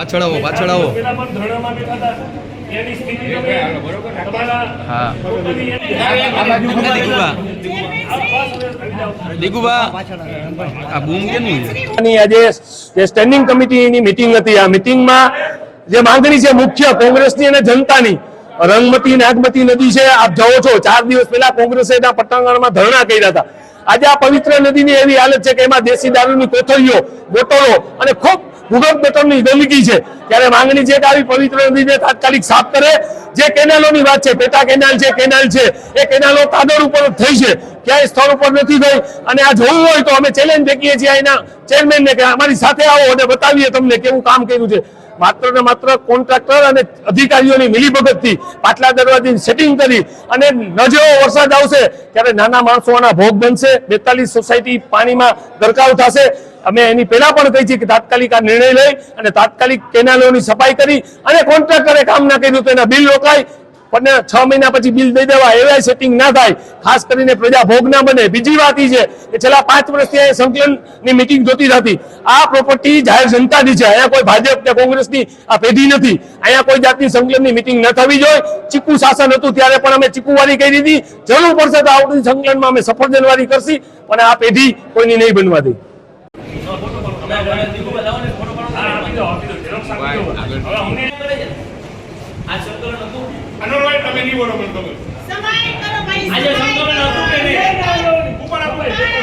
પાછળ આવો પાછળ આવો પેલા પણ ધરણામાં બેઠા હતા એની સ્થિતિ તમે તમારા હા દીકુબા આ બૂમ કેનું આજે જે સ્ટેન્ડિંગ કમિટીની મીટિંગ હતી આ મીટિંગમાં જે માંગણી છે મુખ્ય કોંગ્રેસની અને જનતાની રંગમતી નાગમતી નદી છે આપ જાઓ છો 4 દિવસ પહેલા કોંગ્રેસે પટ્ટાંગણમાં ધરણા કર્યા હતા આજે આ પવિત્ર નદીની એવી હાલત છે કે એમાં દેશી દારૂની કોથળીઓ બોટલો અને ખૂબ ભૂગર્ભ ગટરની ગંદકી છે ત્યારે માંગણી છે કે આવી પવિત્ર નદીને તાત્કાલિક સાફ કરે જે કેનાલોની વાત છે પેટા કેનાલ છે એ કેનાલો કાદવ ઉપર થઈ છે ક્યાંય સ્થળ ઉપર નથી ગઈ અને આ જોવું હોય તો અમે ચેલેન્જ ફેંકીએ છીએ એના ચેરમેનને કે અમારી સાથે આવો અને બતાવીએ તમને કેવું કામ કર્યું છે માત્ર ને માત્ર કોન્ટ્રાક્ટર અને અધિકારીઓની મિલીભગતથી પાટલા દરવાજાની સેટિંગ કરી અને ન જેવો વરસાદ આવશે ત્યારે નાના માણસોના ભોગ બનશે 42 સોસાયટી પાણીમાં ગરકાવ થશે અમે એની પહેલા પણ કહી છે કે તાત્કાલિક આ નિર્ણય લઈ અને તાત્કાલિક કેનાલોની સફાઈ કરી અને કોન્ટ્રાક્ટરે કામ ના કર્યું તો એના બિલ રોકાય પણ 6 મહિના પછી બિલ દઈ દેવા એવા સેટિંગ ના થાય ખાસ કરીને પ્રજા ભોગ ના બને બીજી વાત એ છે કે છેલ્લા 5 વર્ષથી સંકલનની મીટિંગ જોતી હતી આ પ્રોપર્ટી જાહેર જનતાની છે અહીંયા કોઈ ભાજપ કે કોંગ્રેસની આ પેઢી નથી અહીંયા કોઈ જાતની સંકલનની મીટિંગ ન થવી જોઈએ ચીકુ શાસન હતું ત્યારે પણ અમે ચીકુવારી કરી હતી જરૂર પડશે તો આવતી સંકલનમાં અમે સફરજનવારી કરશી પણ આ પેઢી કોઈની નહીં બનવા દે સમાય કરો ભાઈ આજે સંકલન હતું કે નહીં ઉપર આપો